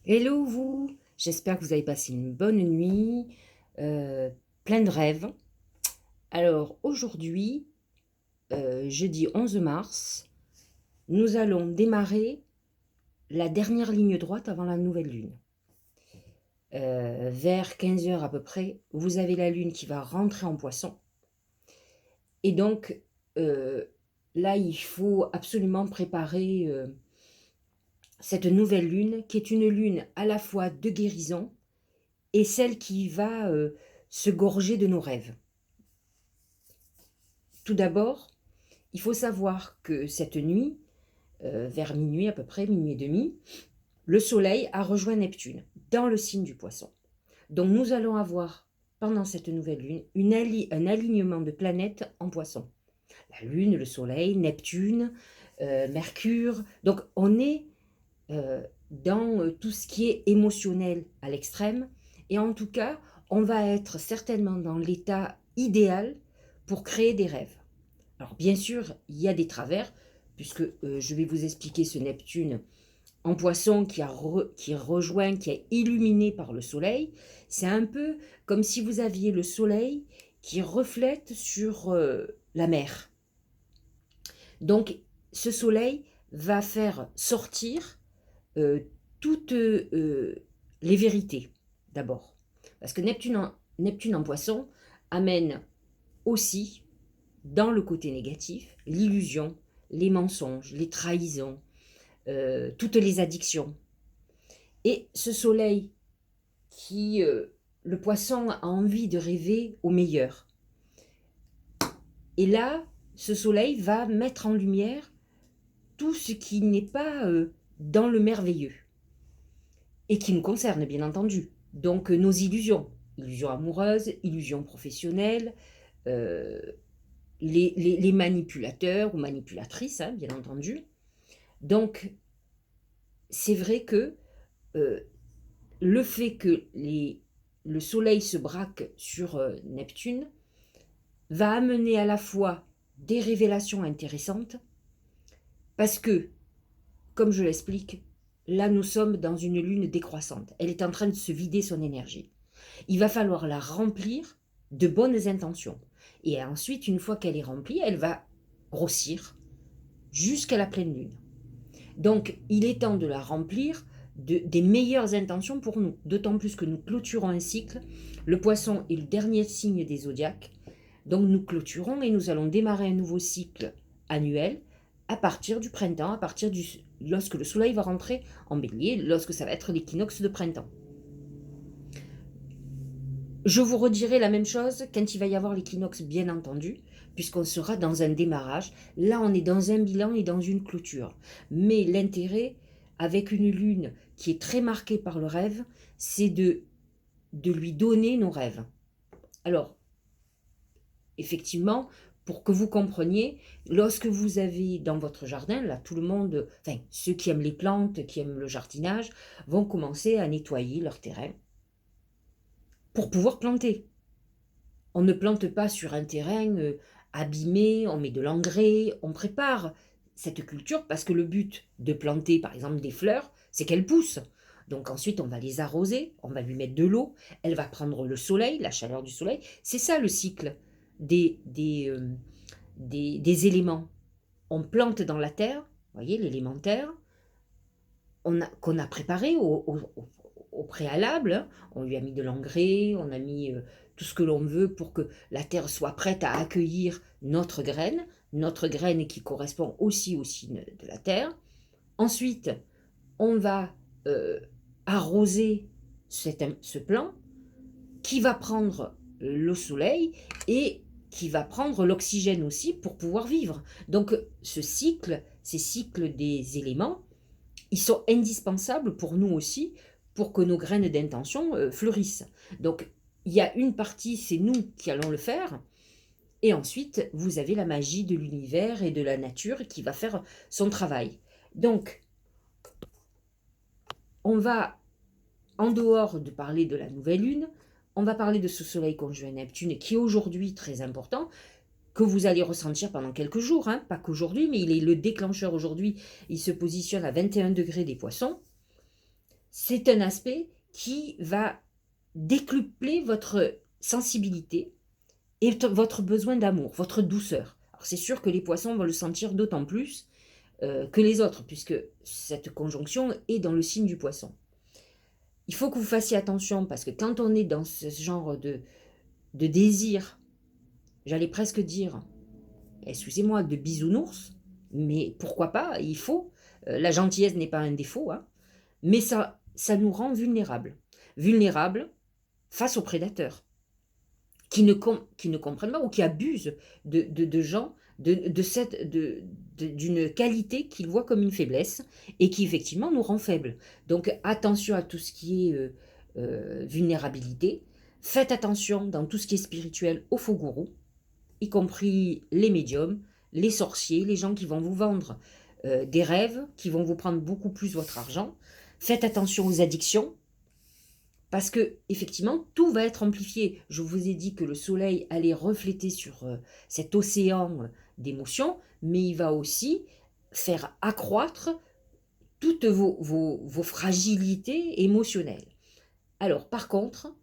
Hello vous, j'espère que vous avez passé une bonne nuit, euh, plein de rêves. Alors aujourd'hui, jeudi 11 mars, nous allons démarrer la dernière ligne droite avant la nouvelle lune. Vers 15 heures à peu près, vous avez la lune qui va rentrer en poisson. Et donc euh, là, il faut absolument préparer cette nouvelle lune qui est une lune à la fois de guérison et celle qui va se gorger de nos rêves. Tout d'abord, il faut savoir que cette nuit, vers minuit à peu près, minuit et demi, le Soleil a rejoint Neptune dans le signe du Poisson. Donc nous allons avoir pendant cette nouvelle lune un alignement de planètes en Poisson. La Lune, le Soleil, Neptune, Mercure. Donc on est dans tout ce qui est émotionnel à l'extrême. Et en tout cas, on va être certainement dans l'état idéal pour créer des rêves. Alors bien sûr, il y a des travers, puisque je vais vous expliquer ce Neptune en poisson qui rejoint, qui est illuminé par le soleil. C'est un peu comme si vous aviez le soleil qui reflète sur la mer. Donc ce soleil va faire sortir euh, toutes les vérités, d'abord. Parce que Neptune en poisson amène aussi dans le côté négatif, l'illusion, les mensonges, les trahisons, toutes les addictions. Et ce soleil qui, le poisson a envie de rêver au meilleur. Et là, ce soleil va mettre en lumière tout ce qui n'est pas dans le merveilleux et qui nous concerne, bien entendu. Donc nos illusions, illusions amoureuses, illusions professionnelles, euh, les manipulateurs ou manipulatrices, hein, bien entendu. Donc c'est vrai que euh, le fait que le Soleil se braque sur Neptune va amener à la fois des révélations intéressantes, parce que, comme je l'explique, là nous sommes dans une lune décroissante. Elle est en train de se vider son énergie. Il va falloir la remplir de bonnes intentions. Et ensuite, une fois qu'elle est remplie, elle va grossir jusqu'à la pleine lune. Donc, il est temps de la remplir des meilleures intentions pour nous. D'autant plus que nous clôturons un cycle. Le poisson est le dernier signe des zodiaques. Donc, nous clôturons et nous allons démarrer un nouveau cycle annuel à partir du printemps, lorsque le soleil va rentrer en bélier, lorsque ça va être l'équinoxe de printemps. Je vous redirai la même chose quand il va y avoir l'équinoxe, bien entendu, puisqu'on sera dans un démarrage. Là, on est dans un bilan et dans une clôture. Mais l'intérêt, avec une lune qui est très marquée par le rêve, c'est de lui donner nos rêves. Alors, effectivement, pour que vous compreniez, lorsque vous avez dans votre jardin, là, tout le monde, enfin, ceux qui aiment les plantes, qui aiment le jardinage, vont commencer à nettoyer leur terrain pour pouvoir planter. On ne plante pas sur un terrain abîmé, on met de l'engrais, on prépare cette culture parce que le but de planter par exemple des fleurs, c'est qu'elles poussent. Donc ensuite on va les arroser, on va lui mettre de l'eau, elle va prendre le soleil, la chaleur du soleil. C'est ça le cycle des éléments. On plante dans la terre, vous voyez l'élémentaire, qu'on a préparé au préalable. Hein. On lui a mis de l'engrais, on a mis tout ce que l'on veut pour que la terre soit prête à accueillir notre graine qui correspond aussi au signe de la terre. Ensuite, on va euh, arroser ce plant qui va prendre le soleil et qui va prendre l'oxygène aussi pour pouvoir vivre. Donc ces cycles des éléments, ils sont indispensables pour nous aussi, pour que nos graines d'intention fleurissent. Donc, il y a une partie, c'est nous qui allons le faire, et ensuite, vous avez la magie de l'univers et de la nature qui va faire son travail. Donc, on va, en dehors de parler de la nouvelle lune, on va parler de ce soleil conjoint Neptune qui est aujourd'hui très important, que vous allez ressentir pendant quelques jours, hein, pas qu'aujourd'hui, mais il est le déclencheur aujourd'hui, il se positionne à 21 degrés des poissons. c'est un aspect qui va décupler votre sensibilité et votre besoin d'amour, votre douceur. Alors c'est sûr que les poissons vont le sentir d'autant plus que les autres, puisque cette conjonction est dans le signe du poisson. Il faut que vous fassiez attention, parce que quand on est dans ce genre de désir, j'allais presque dire, excusez-moi, de bisounours, mais pourquoi pas, il faut. La gentillesse n'est pas un défaut, hein, mais ça nous rend vulnérables. Vulnérables face aux prédateurs, qui ne comprennent pas ou qui abusent de gens, d'une qualité qu'ils voient comme une faiblesse et qui effectivement nous rend faibles. Donc attention à tout ce qui est vulnérabilité. Faites attention dans tout ce qui est spirituel aux faux gourous, y compris les médiums, les sorciers, les gens qui vont vous vendre des rêves, qui vont vous prendre beaucoup plus votre argent. Faites attention aux addictions, parce que effectivement, tout va être amplifié. Je vous ai dit que le soleil allait refléter sur cet océan d'émotions, mais il va aussi faire accroître toutes vos fragilités émotionnelles. Alors, par contre,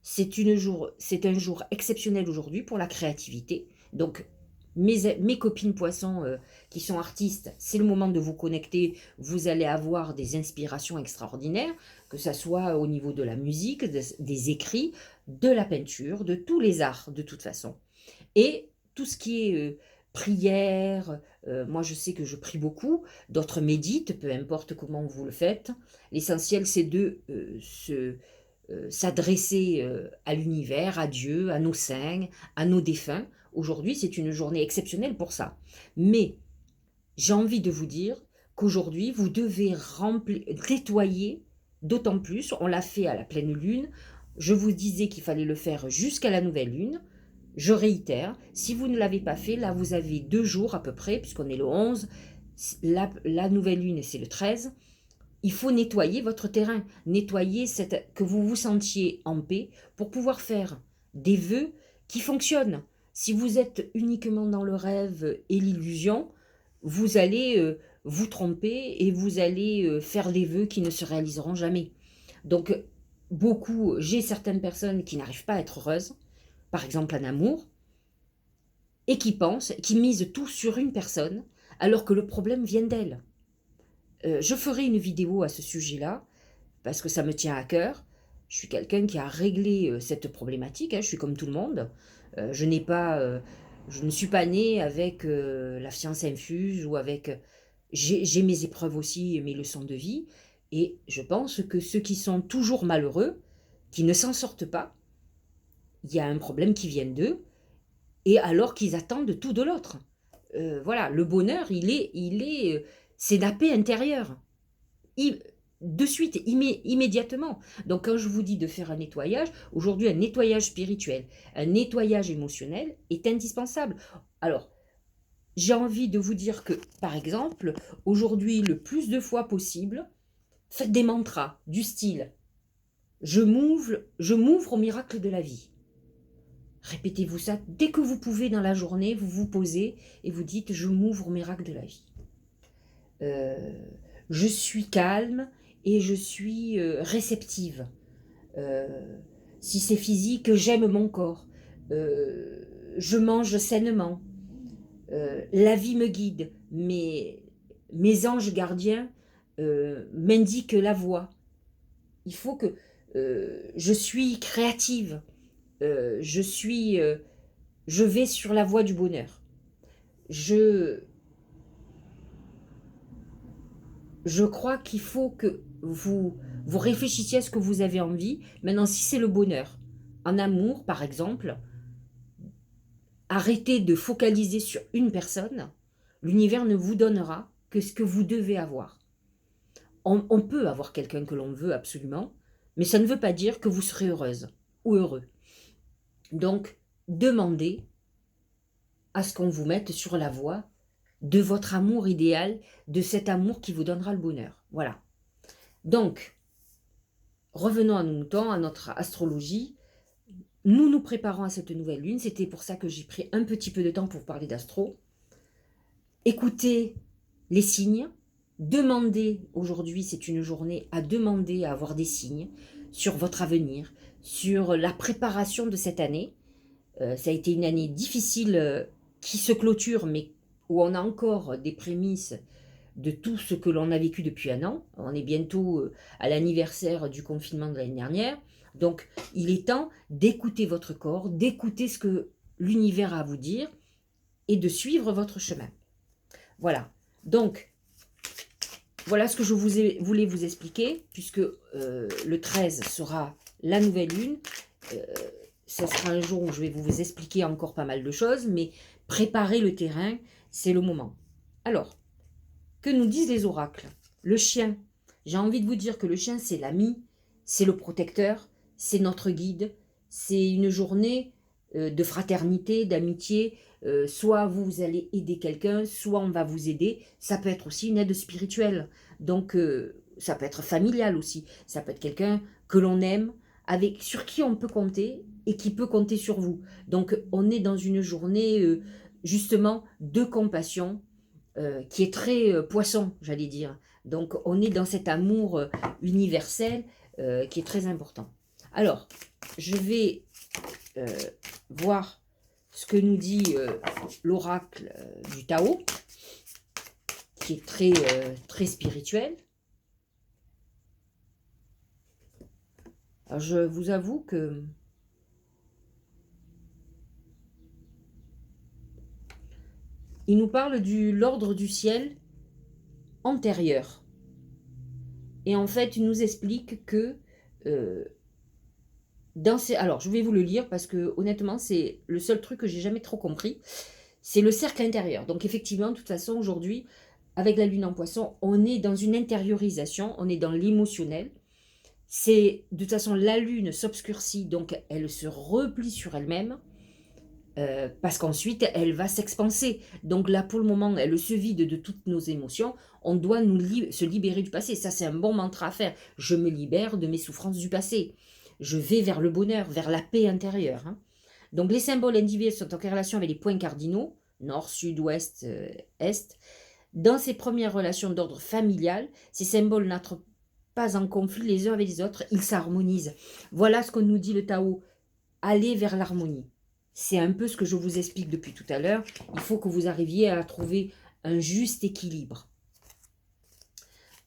c'est un jour exceptionnel aujourd'hui pour la créativité. Donc, mes copines poissons qui sont artistes, c'est le moment de vous connecter. Vous allez avoir des inspirations extraordinaires, que ce soit au niveau de la musique, des écrits, de la peinture, de tous les arts de toute façon. Et tout ce qui est prière, moi je sais que je prie beaucoup, d'autres méditent, peu importe comment vous le faites. L'essentiel c'est de s'adresser à l'univers, à Dieu, à nos saints, à nos défunts. Aujourd'hui, c'est une journée exceptionnelle pour ça. Mais j'ai envie de vous dire qu'aujourd'hui, vous devez nettoyer d'autant plus. On l'a fait à la pleine lune. Je vous disais qu'il fallait le faire jusqu'à la nouvelle lune. Je réitère, si vous ne l'avez pas fait, là vous avez 2 jours à peu près, puisqu'on est le 11, la nouvelle lune c'est le 13. Il faut nettoyer votre terrain, nettoyer que vous vous sentiez en paix pour pouvoir faire des vœux qui fonctionnent. Si vous êtes uniquement dans le rêve et l'illusion, vous allez vous tromper et vous allez faire des vœux qui ne se réaliseront jamais. Donc, j'ai certaines personnes qui n'arrivent pas à être heureuses, par exemple en amour, et qui misent tout sur une personne, alors que le problème vient d'elle. Je ferai une vidéo à ce sujet-là, parce que ça me tient à cœur. Je suis quelqu'un qui a réglé cette problématique, hein, je suis comme tout le monde. Je ne suis pas née avec la science infuse ou avec... J'ai mes épreuves aussi, mes leçons de vie, et je pense que ceux qui sont toujours malheureux, qui ne s'en sortent pas, il y a un problème qui vient d'eux, et alors qu'ils attendent tout de l'autre. Voilà, le bonheur, c'est la paix intérieure. De suite, immédiatement. Donc quand je vous dis de faire un nettoyage, aujourd'hui un nettoyage spirituel, un nettoyage émotionnel est indispensable. Alors, j'ai envie de vous dire que, par exemple, aujourd'hui, le plus de fois possible, faites des mantras du style « Je m'ouvre au miracle de la vie ». Répétez-vous ça dès que vous pouvez dans la journée, vous vous posez et vous dites « Je m'ouvre au miracle de la vie ». Je suis calme et je suis réceptive. Si c'est physique, j'aime mon corps. Je mange sainement. La vie me guide. Mes anges gardiens m'indiquent la voie. Il faut que je suis créative. Je vais sur la voie du bonheur. Je crois qu'il faut que vous réfléchissiez à ce que vous avez envie. Maintenant, si c'est le bonheur, en amour, par exemple, arrêtez de focaliser sur une personne. L'univers ne vous donnera que ce que vous devez avoir. On peut avoir quelqu'un que l'on veut absolument, mais ça ne veut pas dire que vous serez heureuse ou heureux. Donc, demandez à ce qu'on vous mette sur la voie de votre amour idéal, de cet amour qui vous donnera le bonheur. Voilà. Donc, revenons à nos moutons, à notre astrologie. Nous nous préparons à cette nouvelle lune. C'était pour ça que j'ai pris un petit peu de temps pour parler d'astro. Écoutez les signes. demandez, aujourd'hui c'est une journée à demander à avoir des signes sur votre avenir, sur la préparation de cette année. Ça a été une année difficile qui se clôture, mais où on a encore des prémices de tout ce que l'on a vécu depuis un an. On est bientôt à l'anniversaire du confinement de l'année dernière. Donc, il est temps d'écouter votre corps, d'écouter ce que l'univers a à vous dire et de suivre votre chemin. Voilà. Donc, voilà ce que je voulais vous expliquer, puisque le 13 sera la nouvelle lune. Ce sera un jour où je vais vous expliquer encore pas mal de choses, mais préparer le terrain, c'est le moment. Alors, que nous disent les oracles? Le chien. J'ai envie de vous dire que le chien, c'est l'ami, c'est le protecteur, c'est notre guide. C'est une journée de fraternité, d'amitié. Soit vous allez aider quelqu'un, soit on va vous aider. Ça peut être aussi une aide spirituelle. Donc, ça peut être familial aussi. Ça peut être quelqu'un que l'on aime, sur qui on peut compter et qui peut compter sur vous. Donc, on est dans une journée, justement, de compassion, qui est très poisson, j'allais dire. Donc, on est dans cet amour universel qui est très important. Alors, je vais voir ce que nous dit l'oracle du Tao, qui est très spirituel. Alors, je vous avoue que il nous parle de l'ordre du ciel antérieur. Et en fait, il nous explique que alors, je vais vous le lire parce que honnêtement, c'est le seul truc que j'ai jamais trop compris. C'est le cercle intérieur. Donc effectivement, de toute façon, aujourd'hui, avec la lune en poisson, on est dans une intériorisation, on est dans l'émotionnel. C'est de toute façon, la lune s'obscurcit, donc elle se replie sur elle-même. Parce qu'ensuite, elle va s'expanser. Donc là, pour le moment, elle se vide de toutes nos émotions. On doit se libérer du passé. Ça, c'est un bon mantra à faire. Je me libère de mes souffrances du passé. Je vais vers le bonheur, vers la paix intérieure. Hein. Donc les symboles individuels sont en corrélation avec les points cardinaux, nord, sud, ouest, est. Dans ces premières relations d'ordre familial, ces symboles n'entrent pas en conflit les uns avec les autres, ils s'harmonisent. Voilà ce que nous dit le Tao. Aller vers l'harmonie. C'est un peu ce que je vous explique depuis tout à l'heure. Il faut que vous arriviez à trouver un juste équilibre.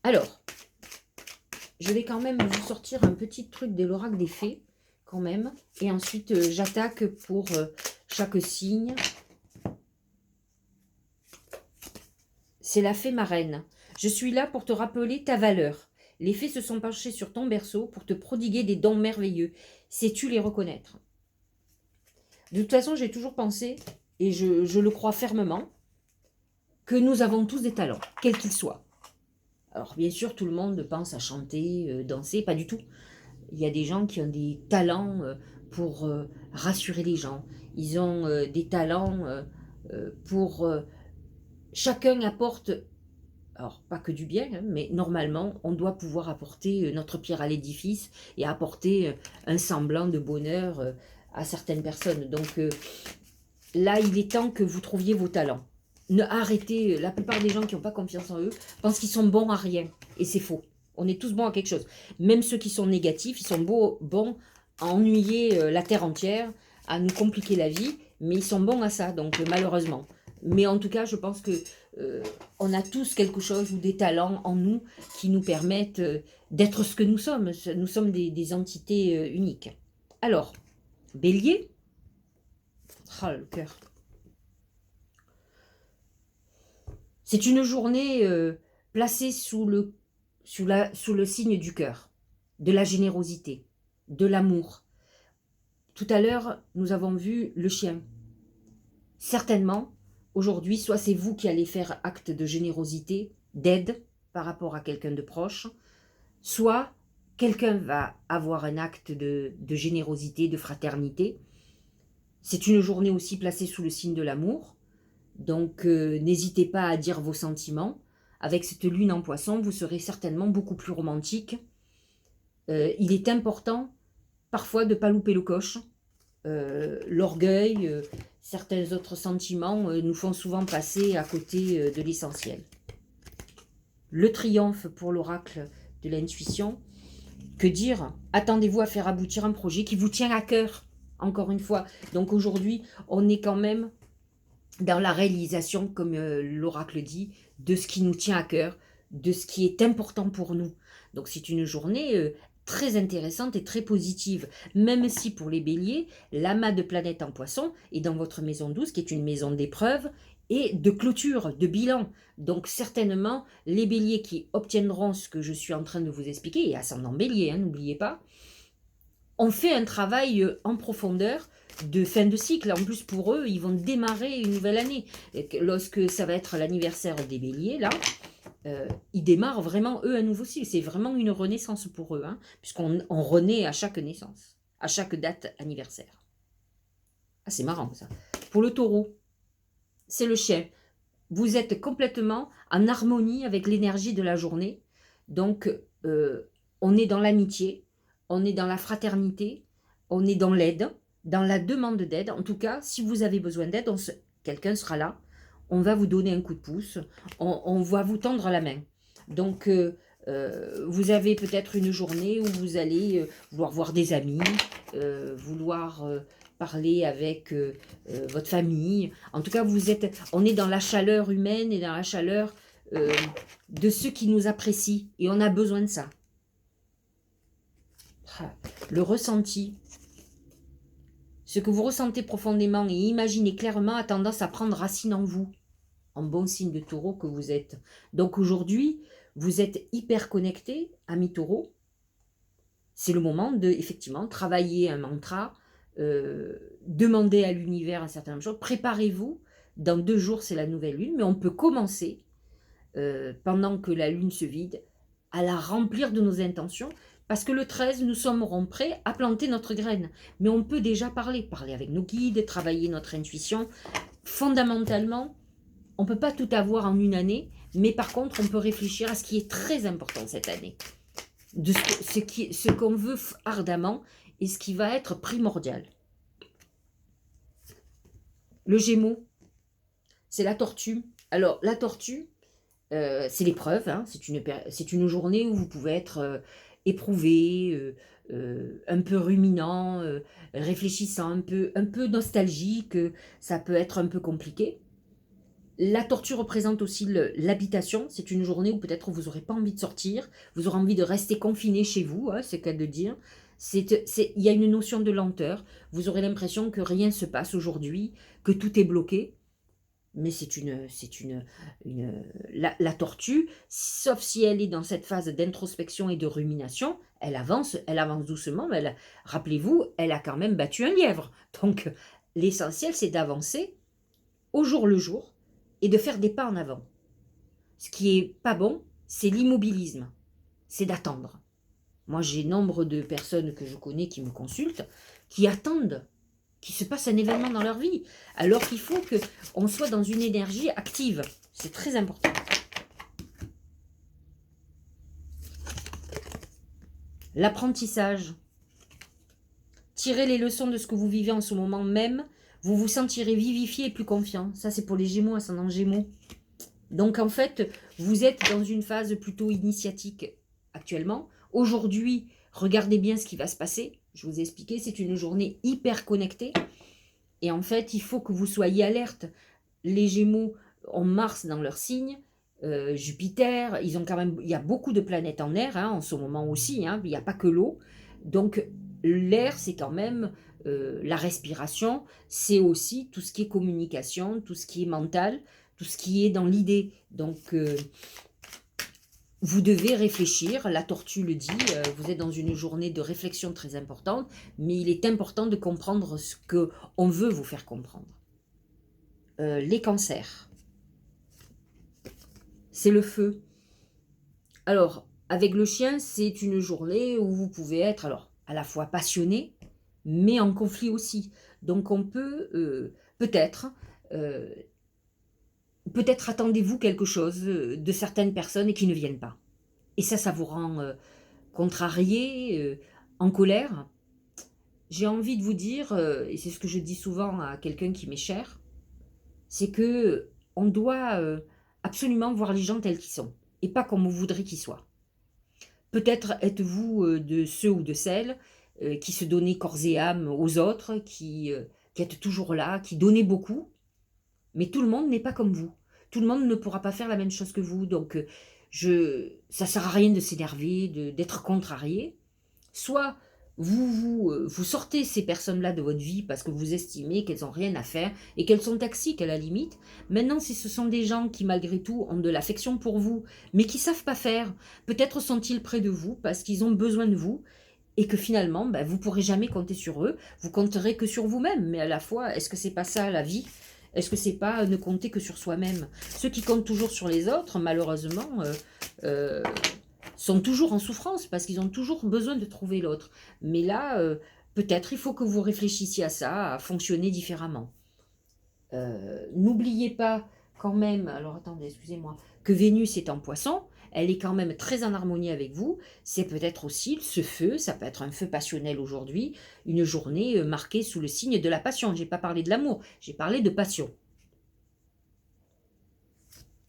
Alors, je vais quand même vous sortir un petit truc de l'oracle des fées, quand même. Et ensuite, j'attaque pour chaque signe. C'est la fée marraine. Je suis là pour te rappeler ta valeur. Les fées se sont penchées sur ton berceau pour te prodiguer des dons merveilleux. Sais-tu les reconnaître? De toute façon, j'ai toujours pensé, et je le crois fermement, que nous avons tous des talents, quels qu'ils soient. Alors, bien sûr, tout le monde pense à chanter, danser, pas du tout. Il y a des gens qui ont des talents pour rassurer les gens. Ils ont des talents pour... chacun apporte, alors pas que du bien, hein, mais normalement, on doit pouvoir apporter notre pierre à l'édifice et apporter un semblant de bonheur à certaines personnes. Donc là, il est temps que vous trouviez vos talents. Ne arrêtez, la plupart des gens qui n'ont pas confiance en eux pensent qu'ils sont bons à rien. Et c'est faux. On est tous bons à quelque chose. Même ceux qui sont négatifs, ils sont bons à ennuyer la terre entière, à nous compliquer la vie, mais ils sont bons à ça, donc malheureusement. Mais en tout cas, je pense que on a tous quelque chose ou des talents en nous qui nous permettent d'être ce que nous sommes. Nous sommes des entités uniques. Alors, Bélier. Ah, le cœur. C'est une journée placée sous le signe du cœur, de la générosité, de l'amour. Tout à l'heure, nous avons vu le chien. Certainement, aujourd'hui, soit c'est vous qui allez faire acte de générosité, d'aide par rapport à quelqu'un de proche, soit quelqu'un va avoir un acte de générosité, de fraternité. C'est une journée aussi placée sous le signe de l'amour. Donc, n'hésitez pas à dire vos sentiments. Avec cette lune en poisson, vous serez certainement beaucoup plus romantique. Il est important, parfois, de ne pas louper le coche. L'orgueil, certains autres sentiments nous font souvent passer à côté de l'essentiel. Le triomphe pour l'oracle de l'intuition. Que dire? Attendez-vous à faire aboutir un projet qui vous tient à cœur, encore une fois. Donc aujourd'hui, on est quand même dans la réalisation, comme l'oracle dit, de ce qui nous tient à cœur, de ce qui est important pour nous. Donc c'est une journée très intéressante et très positive, même si pour les béliers, l'amas de planètes en poisson est dans votre maison 12, qui est une maison d'épreuve et de clôture, de bilan. Donc certainement, les béliers qui obtiendront ce que je suis en train de vous expliquer, et ascendant bélier, hein, n'oubliez pas, on fait un travail en profondeur de fin de cycle. En plus, pour eux, ils vont démarrer une nouvelle année. Et lorsque ça va être l'anniversaire des béliers, là, ils démarrent vraiment, eux, un nouveau cycle. C'est vraiment une renaissance pour eux, hein, puisqu'on renaît à chaque naissance, à chaque date anniversaire. Ah, c'est marrant, ça. Pour le taureau, c'est le chien. Vous êtes complètement en harmonie avec l'énergie de la journée. Donc, on est dans l'amitié, on est dans la fraternité, on est dans l'aide, dans la demande d'aide. En tout cas, si vous avez besoin d'aide, quelqu'un sera là. On va vous donner un coup de pouce, on va vous tendre la main. Donc, vous avez peut-être une journée où vous allez vouloir voir des amis, vouloir parler avec votre famille. En tout cas, on est dans la chaleur humaine et dans la chaleur de ceux qui nous apprécient. Et on a besoin de ça. Le ressenti, ce que vous ressentez profondément et imaginez clairement a tendance à prendre racine en vous, en bon signe de taureau que vous êtes. Donc aujourd'hui, vous êtes hyper connecté, ami taureau. C'est le moment de, effectivement, travailler un mantra, demander à l'univers un certain nombre de choses. Préparez-vous, dans 2 jours c'est la nouvelle lune, mais on peut commencer, pendant que la lune se vide, à la remplir de nos intentions, parce que le 13, nous serons prêts à planter notre graine. Mais on peut déjà parler avec nos guides, travailler notre intuition. Fondamentalement, on ne peut pas tout avoir en une année, mais par contre, on peut réfléchir à ce qui est très important cette année, de ce qu'on veut ardemment et ce qui va être primordial. Le Gémeaux, c'est la tortue. Alors, la tortue, c'est l'épreuve, hein, c'est une journée où vous pouvez être éprouvé, un peu ruminant, réfléchissant, un peu nostalgique, ça peut être un peu compliqué. La tortue représente aussi l'habitation. C'est une journée où peut-être vous n'aurez pas envie de sortir, vous aurez envie de rester confiné chez vous, hein, c'est le cas de dire. Il y a une notion de lenteur. Vous aurez l'impression que rien ne se passe aujourd'hui, que tout est bloqué. Mais la tortue, sauf si elle est dans cette phase d'introspection et de rumination, elle avance doucement, mais rappelez-vous, elle a quand même battu un lièvre. Donc l'essentiel, c'est d'avancer au jour le jour et de faire des pas en avant. Ce qui est pas bon, c'est l'immobilisme, c'est d'attendre. Moi, j'ai nombre de personnes que je connais qui me consultent, qui attendent qu'il se passe un événement dans leur vie, alors qu'il faut qu'on soit dans une énergie active. C'est très important. L'apprentissage. Tirez les leçons de ce que vous vivez en ce moment même, vous vous sentirez vivifié et plus confiant. Ça, c'est pour les Gémeaux, ascendant Gémeaux. Donc, en fait, vous êtes dans une phase plutôt initiatique actuellement. Aujourd'hui, regardez bien ce qui va se passer. Je vous ai expliqué, c'est une journée hyper connectée. Et en fait, il faut que vous soyez alerte. Les Gémeaux ont Mars dans leur signe, Jupiter, il y a beaucoup de planètes en air, hein, en ce moment aussi, hein, il n'y a pas que l'eau. Donc, l'air, c'est quand même la respiration, c'est aussi tout ce qui est communication, tout ce qui est mental, tout ce qui est dans l'idée. Donc, vous devez réfléchir, la tortue le dit, vous êtes dans une journée de réflexion très importante, mais il est important de comprendre ce qu'on veut vous faire comprendre. Les cancers, c'est le feu. Alors, avec le chien, c'est une journée où vous pouvez être alors à la fois passionné, mais en conflit aussi. Donc on peut peut-être attendez-vous quelque chose de certaines personnes et qui ne viennent pas. Et ça vous rend contrarié, en colère. J'ai envie de vous dire, et c'est ce que je dis souvent à quelqu'un qui m'est cher, c'est que on doit absolument voir les gens tels qu'ils sont. et pas comme vous voudrez qu'il soit. Peut-être êtes-vous de ceux ou de celles qui se donnaient corps et âme aux autres, qui êtes toujours là, qui donnez beaucoup, mais tout le monde n'est pas comme vous. Tout le monde ne pourra pas faire la même chose que vous. Donc, ça ne sert à rien de s'énerver, d'être contrarié. Soit vous sortez ces personnes-là de votre vie parce que vous estimez qu'elles n'ont rien à faire et qu'elles sont toxiques à la limite. Maintenant, si ce sont des gens qui, malgré tout, ont de l'affection pour vous, mais qui ne savent pas faire, peut-être sont-ils près de vous parce qu'ils ont besoin de vous et que finalement, ben, vous ne pourrez jamais compter sur eux. Vous compterez que sur vous-même. Mais à la fois, est-ce que c'est pas ça la vie? Est-ce que c'est pas ne compter que sur soi-même? Ceux qui comptent toujours sur les autres, malheureusement, sont toujours en souffrance parce qu'ils ont toujours besoin de trouver l'autre. Mais là, peut-être il faut que vous réfléchissiez à ça, à fonctionner différemment. N'oubliez pas quand même, alors attendez, excusez-moi, que Vénus est en Poisson, elle est quand même très en harmonie avec vous. C'est peut-être aussi ce feu, ça peut être un feu passionnel aujourd'hui, une journée marquée sous le signe de la passion. Je n'ai pas parlé de l'amour, j'ai parlé de passion.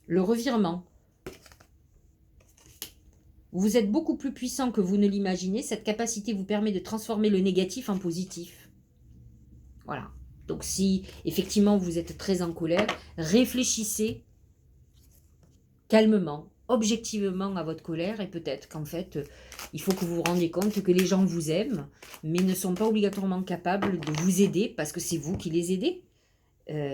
Le revirement. Vous êtes beaucoup plus puissant que vous ne l'imaginez. Cette capacité vous permet de transformer le négatif en positif. Voilà. Donc si effectivement vous êtes très en colère, réfléchissez calmement, objectivement à votre colère et peut-être qu'en fait, il faut que vous vous rendiez compte que les gens vous aiment, mais ne sont pas obligatoirement capables de vous aider parce que c'est vous qui les aidez.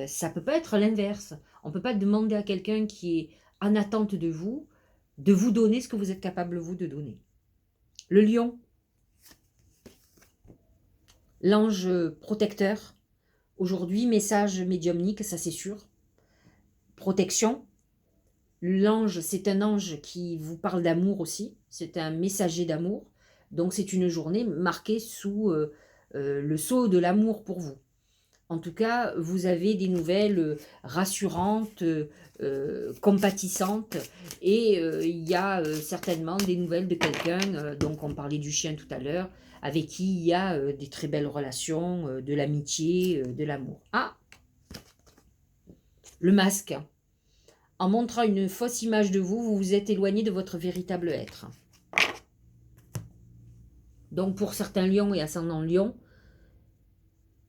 Ça ne peut pas être l'inverse. On ne peut pas demander à quelqu'un qui est en attente de vous donner ce que vous êtes capable, vous, de donner. Le lion, l'ange protecteur. Aujourd'hui, message médiumnique, ça c'est sûr. Protection. L'ange, c'est un ange qui vous parle d'amour aussi. C'est un messager d'amour. Donc c'est une journée marquée sous le sceau de l'amour pour vous. En tout cas, vous avez des nouvelles rassurantes, compatissantes, et il y a certainement des nouvelles de quelqu'un, donc on parlait du chien tout à l'heure, avec qui il y a des très belles relations, de l'amitié, de l'amour. Ah, le masque. En montrant une fausse image de vous, vous vous êtes éloigné de votre véritable être. Donc pour certains lions et ascendants lions,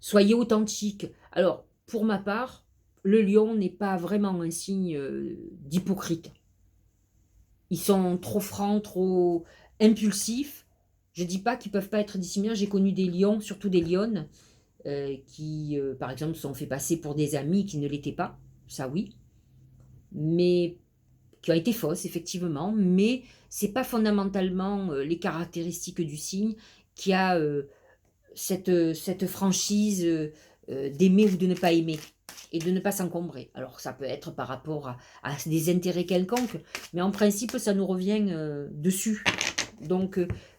soyez authentique. Alors, pour ma part, le lion n'est pas vraiment un signe d'hypocrite. Ils sont trop francs, trop impulsifs. Je ne dis pas qu'ils ne peuvent pas être dissimulés. J'ai connu des lions, surtout des lionnes, qui, par exemple, se sont fait passer pour des amis qui ne l'étaient pas. Ça, oui. Mais qui ont été fausses, effectivement. Mais ce n'est pas fondamentalement les caractéristiques du signe qui a cette franchise d'aimer ou de ne pas aimer et de ne pas s'encombrer. Alors ça peut être par rapport à des intérêts quelconques, mais en principe ça nous revient dessus. Donc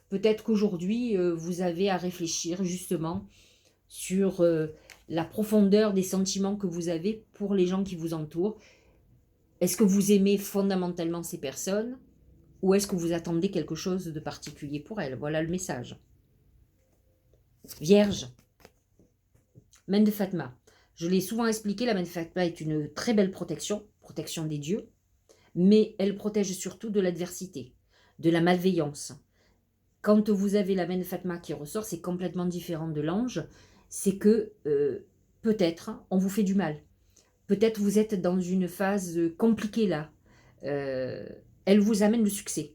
peut-être qu'aujourd'hui vous avez à réfléchir justement sur la profondeur des sentiments que vous avez pour les gens qui vous entourent. Est-ce que vous aimez fondamentalement ces personnes ou est-ce que vous attendez quelque chose de particulier pour elles? Voilà le message. Vierge, main de Fatma. Je l'ai souvent expliqué, la main de Fatma est une très belle protection, protection des dieux, mais elle protège surtout de l'adversité, de la malveillance. Quand vous avez la main de Fatma qui ressort, c'est complètement différent de l'ange, c'est que peut-être on vous fait du mal. Peut-être vous êtes dans une phase compliquée là. Elle vous amène le succès.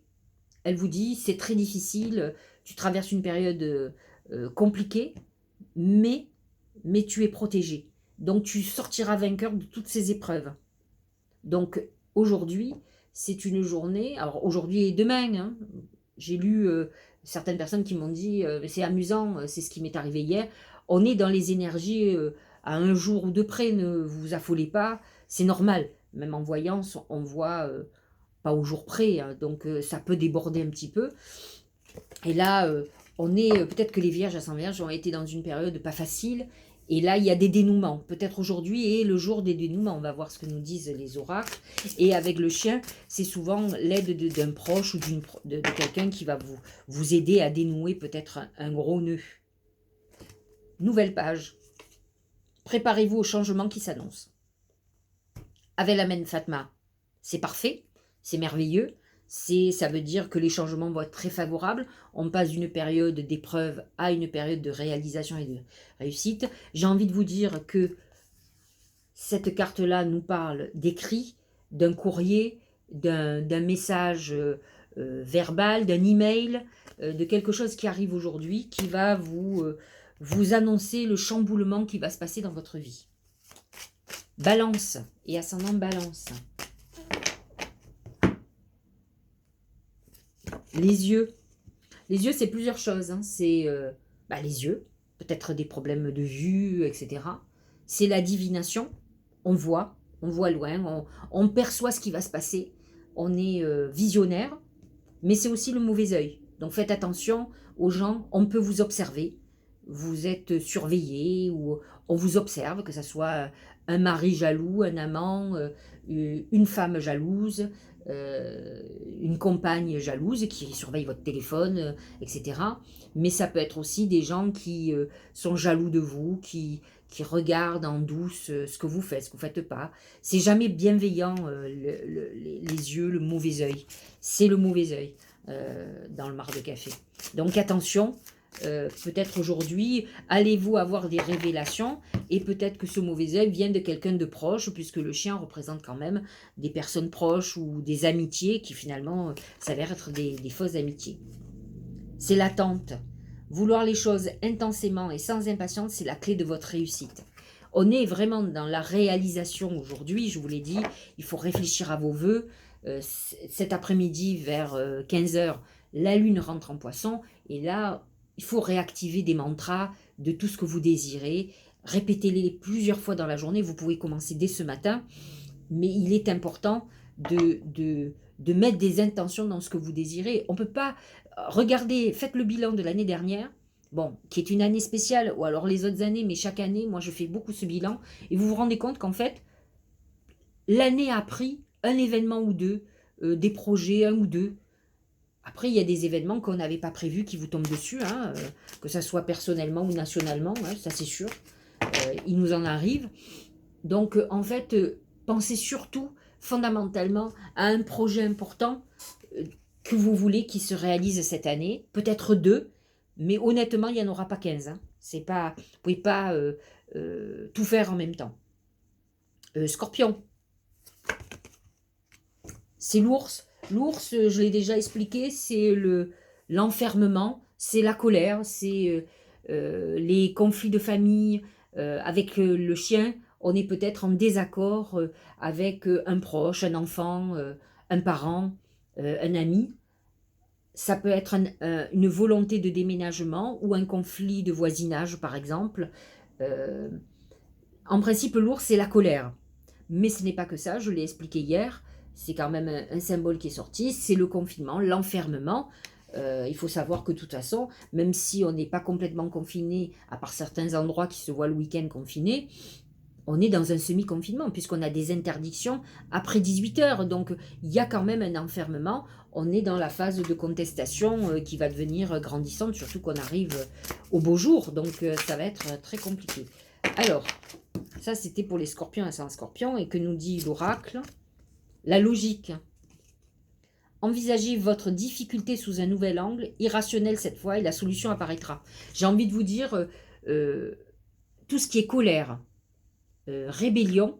Elle vous dit, c'est très difficile, tu traverses une période compliquée, mais tu es protégé. Donc tu sortiras vainqueur de toutes ces épreuves. Donc aujourd'hui, c'est une journée, alors aujourd'hui et demain, hein, j'ai lu certaines personnes qui m'ont dit, c'est amusant, c'est ce qui m'est arrivé hier, on est dans les énergies à un jour ou deux près, ne vous affolez pas, c'est normal. Même en voyance, on voit pas au jour près, hein, donc ça peut déborder un petit peu. Et là, on est peut-être que les vierges à 100 vierges ont été dans une période pas facile. Et là, il y a des dénouements. Peut-être aujourd'hui est le jour des dénouements. On va voir ce que nous disent les oracles. Et avec le chien, c'est souvent l'aide d'un proche ou de quelqu'un qui va vous aider à dénouer peut-être un gros nœud. Nouvelle page. Préparez-vous au changement qui s'annonce. Avec la main Fatma, c'est parfait, c'est merveilleux. Ça veut dire que les changements vont être très favorables. On passe d'une période d'épreuve à une période de réalisation et de réussite. J'ai envie de vous dire que cette carte-là nous parle d'écrit, d'un courrier, d'un message verbal, d'un email, de quelque chose qui arrive aujourd'hui, qui va vous annoncer le chamboulement qui va se passer dans votre vie. Balance et ascendant Balance. Les yeux. Les yeux, c'est plusieurs choses. Hein. C'est les yeux, peut-être des problèmes de vue, etc. C'est la divination. On voit loin, on perçoit ce qui va se passer. On est visionnaire, mais c'est aussi le mauvais œil. Donc faites attention aux gens, on peut vous observer. Vous êtes surveillé ou on vous observe, que ce soit un mari jaloux, un amant, une femme jalouse, une compagne jalouse qui surveille votre téléphone, etc. Mais ça peut être aussi des gens qui sont jaloux de vous, qui regardent en douce ce que vous faites, ce que vous ne faites pas. C'est jamais bienveillant, les yeux, le mauvais œil. C'est le mauvais œil dans le marc de café. Donc attention, peut-être aujourd'hui, allez-vous avoir des révélations et peut-être que ce mauvais œil vient de quelqu'un de proche, puisque le chien représente quand même des personnes proches ou des amitiés qui finalement s'avèrent être des fausses amitiés. C'est l'attente. Vouloir les choses intensément et sans impatience, c'est la clé de votre réussite. On est vraiment dans la réalisation aujourd'hui, je vous l'ai dit, il faut réfléchir à vos vœux. Cet après-midi, vers 15 h, la lune rentre en poisson, et là, il faut réactiver des mantras de tout ce que vous désirez. Répétez-les plusieurs fois dans la journée. Vous pouvez commencer dès ce matin. Mais il est important de mettre des intentions dans ce que vous désirez. On ne peut pas... Regardez, faites le bilan de l'année dernière, bon, qui est une année spéciale, ou alors les autres années, mais chaque année, moi je fais beaucoup ce bilan, et vous vous rendez compte qu'en fait, l'année a pris un événement ou deux, des projets, un ou deux. Après, il y a des événements qu'on n'avait pas prévus qui vous tombent dessus, hein, que ça soit personnellement ou nationalement, hein, ça c'est sûr. Il nous en arrive. Donc, en fait, pensez surtout, fondamentalement, à un projet important que vous voulez qui se réalise cette année. Peut-être 2, mais honnêtement, il n'y en aura pas 15. Hein. Vous ne pouvez pas tout faire en même temps. Scorpion. C'est l'ours. L'ours, je l'ai déjà expliqué, c'est l'enfermement, c'est la colère, c'est les conflits de famille avec le chien. On est peut-être en désaccord avec un proche, un enfant, un parent, un ami. Ça peut être une volonté de déménagement ou un conflit de voisinage, par exemple. En principe, l'ours, c'est la colère. Mais ce n'est pas que ça, je l'ai expliqué hier. C'est quand même un symbole qui est sorti, c'est le confinement, l'enfermement. Il faut savoir que de toute façon, même si on n'est pas complètement confiné, à part certains endroits qui se voient le week-end confinés, on est dans un semi-confinement, puisqu'on a des interdictions après 18 h. Donc, il y a quand même un enfermement. On est dans la phase de contestation qui va devenir grandissante, surtout qu'on arrive au beau jour. Donc, ça va être très compliqué. Alors, ça, c'était pour les scorpions et sans scorpions. Et que nous dit l'oracle? La logique. Envisagez votre difficulté sous un nouvel angle, irrationnel cette fois, et la solution apparaîtra. J'ai envie de vous dire, tout ce qui est colère, rébellion,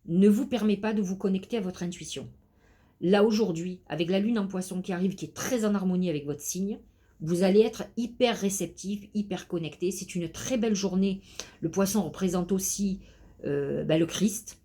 ne vous permet pas de vous connecter à votre intuition. Là, aujourd'hui, avec la lune en poisson qui arrive, qui est très en harmonie avec votre signe, vous allez être hyper réceptif, hyper connecté. C'est une très belle journée. Le poisson représente aussi le Christ,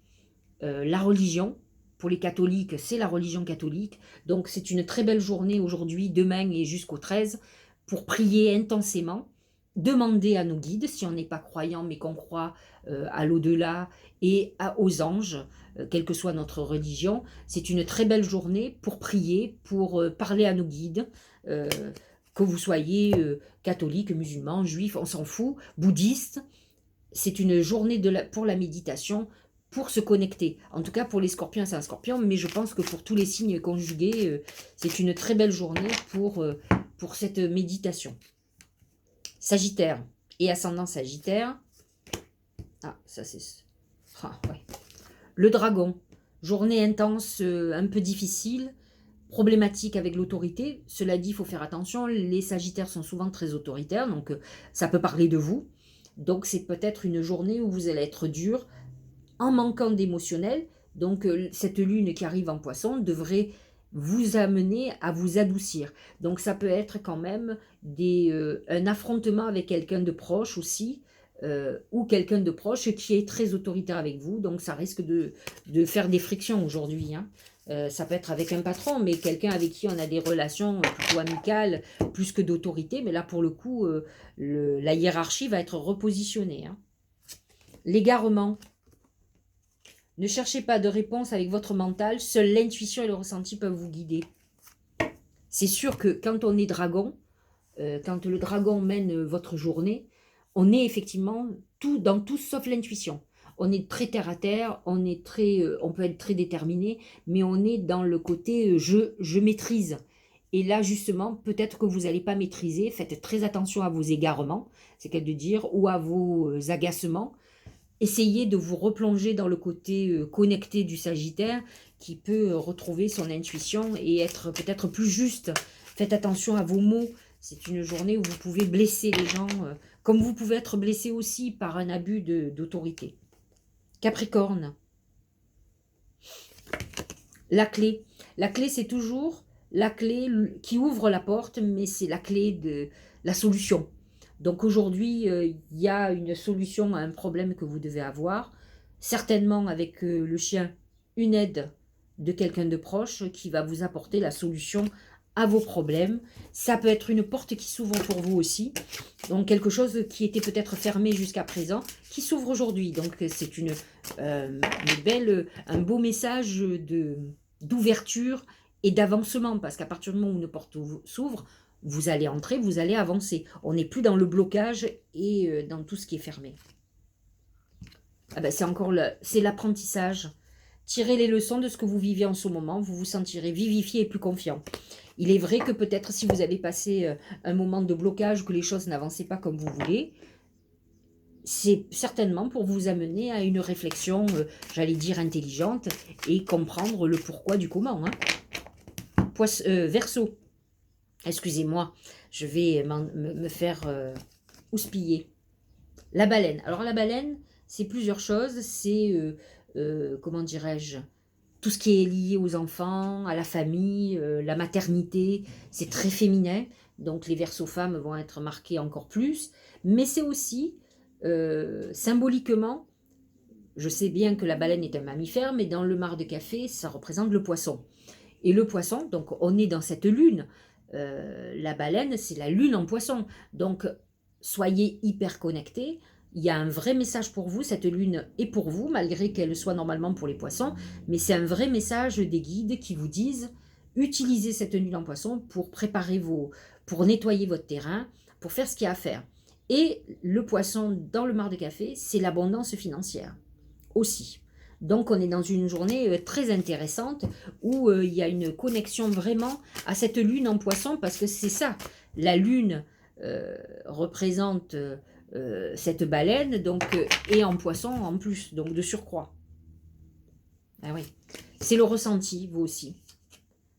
la religion. Pour les catholiques, c'est la religion catholique. Donc, c'est une très belle journée aujourd'hui, demain et jusqu'au 13, pour prier intensément, demander à nos guides, si on n'est pas croyant, mais qu'on croit à l'au-delà et aux anges, quelle que soit notre religion. C'est une très belle journée pour prier, pour parler à nos guides, que vous soyez catholique, musulman, juif, on s'en fout, bouddhiste. C'est une journée pour la méditation, pour se connecter. En tout cas, pour les scorpions, c'est un scorpion, mais je pense que pour tous les signes conjugués, c'est une très belle journée pour cette méditation. Sagittaire et ascendant Sagittaire. Ah, ça c'est... Ah, ouais. Le dragon. Journée intense, un peu difficile. problématique avec l'autorité. Cela dit, il faut faire attention, les Sagittaires sont souvent très autoritaires, donc ça peut parler de vous. Donc c'est peut-être une journée où vous allez être dur, en manquant d'émotionnel. Donc cette lune qui arrive en Poisson devrait vous amener à vous adoucir. Donc ça peut être quand même un affrontement avec quelqu'un de proche aussi, ou quelqu'un de proche qui est très autoritaire avec vous. Donc ça risque de faire des frictions aujourd'hui, hein. Ça peut être avec un patron, mais quelqu'un avec qui on a des relations plutôt amicales, plus que d'autorité. Mais là, pour le coup, la hiérarchie va être repositionnée, hein. L'égarement. Ne cherchez pas de réponse avec votre mental, seule l'intuition et le ressenti peuvent vous guider. C'est sûr que quand on est dragon, quand le dragon mène votre journée, on est effectivement dans tout sauf l'intuition. On est très terre à terre, on peut être très déterminé, mais on est dans le côté je maîtrise. Et là, justement, peut-être que vous n'allez pas maîtriser. Faites très attention à vos égarements, c'est qu'elle de dire, ou à vos agacements. Essayez de vous replonger dans le côté connecté du Sagittaire qui peut retrouver son intuition et être peut-être plus juste. Faites attention à vos mots. C'est une journée où vous pouvez blesser les gens, comme vous pouvez être blessé aussi par un abus d'autorité. Capricorne. La clé. La clé, c'est toujours la clé qui ouvre la porte, mais c'est la clé de la solution. Donc aujourd'hui, il y a une solution à un problème que vous devez avoir. Certainement avec le chien, une aide de quelqu'un de proche qui va vous apporter la solution à vos problèmes. Ça peut être une porte qui s'ouvre pour vous aussi. Donc quelque chose qui était peut-être fermé jusqu'à présent, qui s'ouvre aujourd'hui. Donc c'est un beau message d'ouverture et d'avancement. Parce qu'à partir du moment où une porte s'ouvre, vous allez entrer, vous allez avancer. On n'est plus dans le blocage et dans tout ce qui est fermé. Ah ben c'est l'apprentissage. Tirez les leçons de ce que vous vivez en ce moment, vous vous sentirez vivifié et plus confiant. Il est vrai que peut-être si vous avez passé un moment de blocage, que les choses n'avançaient pas comme vous voulez, c'est certainement pour vous amener à une réflexion, j'allais dire intelligente, et comprendre le pourquoi du comment, hein. Verseau. Excusez-moi, je vais me faire houspiller. La baleine. Alors la baleine, c'est plusieurs choses. C'est, comment dirais-je, tout ce qui est lié aux enfants, à la famille, la maternité. C'est très féminin. Donc les Verseaux femmes vont être marquées encore plus. Mais c'est aussi, symboliquement, je sais bien que la baleine est un mammifère, mais dans le mar de café, ça représente le poisson. Et le poisson, donc on est dans cette lune. La baleine, c'est la lune en Poisson. Donc, soyez hyper connectés. Il y a un vrai message pour vous. Cette lune est pour vous, malgré qu'elle soit normalement pour les poissons. Mais c'est un vrai message des guides qui vous disent utilisez cette lune en Poisson pour pour nettoyer votre terrain, pour faire ce qu'il y a à faire. Et le poisson dans le mar de café, c'est l'abondance financière aussi. Donc on est dans une journée très intéressante où il y a une connexion vraiment à cette lune en Poisson, parce que c'est ça, la lune représente cette baleine, donc, et en Poisson en plus, donc de surcroît. Ah oui. C'est le ressenti, vous aussi.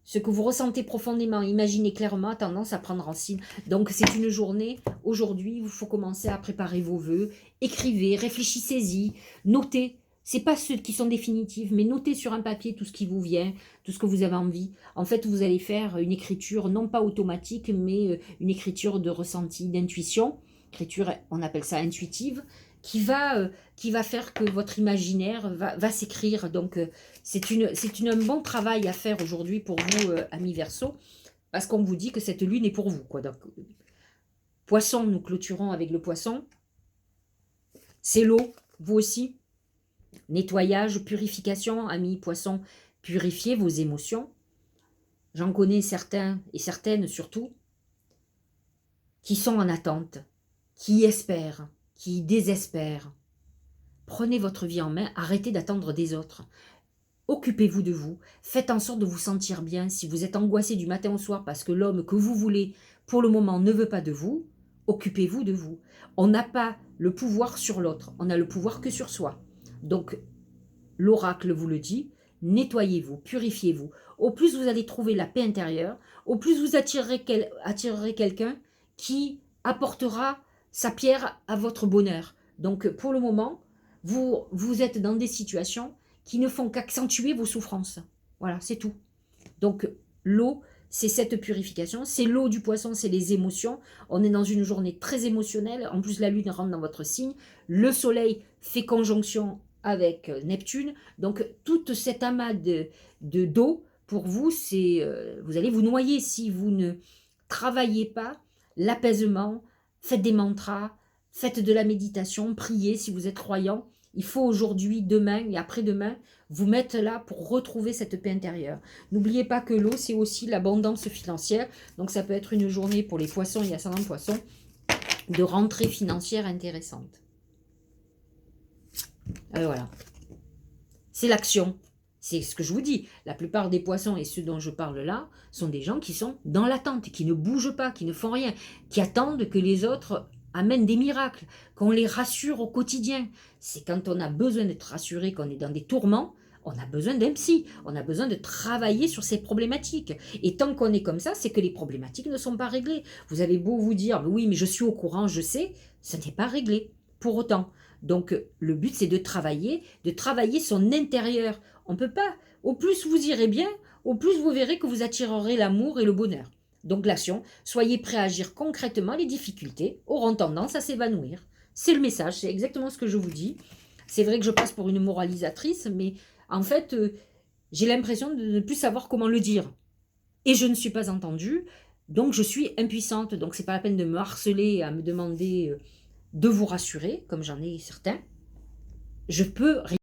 Ce que vous ressentez profondément, imaginez clairement, a tendance à prendre racine. Donc c'est une journée, aujourd'hui, il faut commencer à préparer vos vœux, écrivez, réfléchissez-y, notez. C'est pas ceux qui sont définitifs, mais notez sur un papier tout ce qui vous vient, tout ce que vous avez envie. En fait, vous allez faire une écriture, non pas automatique, mais une écriture de ressenti, d'intuition. Écriture, on appelle ça intuitive, qui va faire que votre imaginaire va s'écrire. Donc, c'est un bon travail à faire aujourd'hui pour vous, amis Verseaux, parce qu'on vous dit que cette lune est pour vous, quoi. Donc, Poisson, nous clôturons avec le poisson. C'est l'eau, vous aussi. Nettoyage, purification, amis poissons, purifiez vos émotions. J'en connais certains et certaines surtout qui sont en attente, qui espèrent, qui désespèrent. Prenez votre vie en main, arrêtez d'attendre des autres. Occupez-vous de vous, faites en sorte de vous sentir bien. Si vous êtes angoissé du matin au soir parce que l'homme que vous voulez pour le moment ne veut pas de vous, occupez-vous de vous. On n'a pas le pouvoir sur l'autre, on n'a le pouvoir que sur soi. Donc, l'oracle vous le dit, nettoyez-vous, purifiez-vous, au plus vous allez trouver la paix intérieure, au plus vous attirerez quelqu'un qui apportera sa pierre à votre bonheur. Donc pour le moment, vous êtes dans des situations qui ne font qu'accentuer vos souffrances. Voilà, c'est tout. Donc l'eau, c'est cette purification, c'est l'eau du poisson, c'est les émotions. On est dans une journée très émotionnelle, en plus la lune rentre dans votre signe, le soleil fait conjonction avec Neptune, donc toute cette amas d'eau, pour vous, c'est vous allez vous noyer si vous ne travaillez pas l'apaisement, faites des mantras, faites de la méditation, priez si vous êtes croyant. Il faut aujourd'hui, demain et après-demain, vous mettre là pour retrouver cette paix intérieure. N'oubliez pas que l'eau, c'est aussi l'abondance financière. Donc ça peut être une journée pour les poissons et ascendants poissons de rentrée financière intéressante. Voilà. C'est l'action. C'est ce que je vous dis. La plupart des poissons et ceux dont je parle là sont des gens qui sont dans l'attente, qui ne bougent pas, qui ne font rien, qui attendent que les autres amènent des miracles, qu'on les rassure au quotidien. C'est quand on a besoin d'être rassuré, qu'on est dans des tourments, on a besoin d'un psy, on a besoin de travailler sur ces problématiques. Et tant qu'on est comme ça, c'est que les problématiques ne sont pas réglées. Vous avez beau vous dire, oui, mais je suis au courant, je sais, ça n'est pas réglé pour autant. Donc le but, c'est de travailler son intérieur. On ne peut pas. Au plus vous irez bien, au plus vous verrez que vous attirerez l'amour et le bonheur. Donc l'action, soyez prêts à agir concrètement, les difficultés auront tendance à s'évanouir. C'est le message, c'est exactement ce que je vous dis. C'est vrai que je passe pour une moralisatrice, mais en fait, j'ai l'impression de ne plus savoir comment le dire. Et je ne suis pas entendue, donc je suis impuissante. Donc c'est pas la peine de me harceler, à me demander de vous rassurer, comme j'en ai certains. Je peux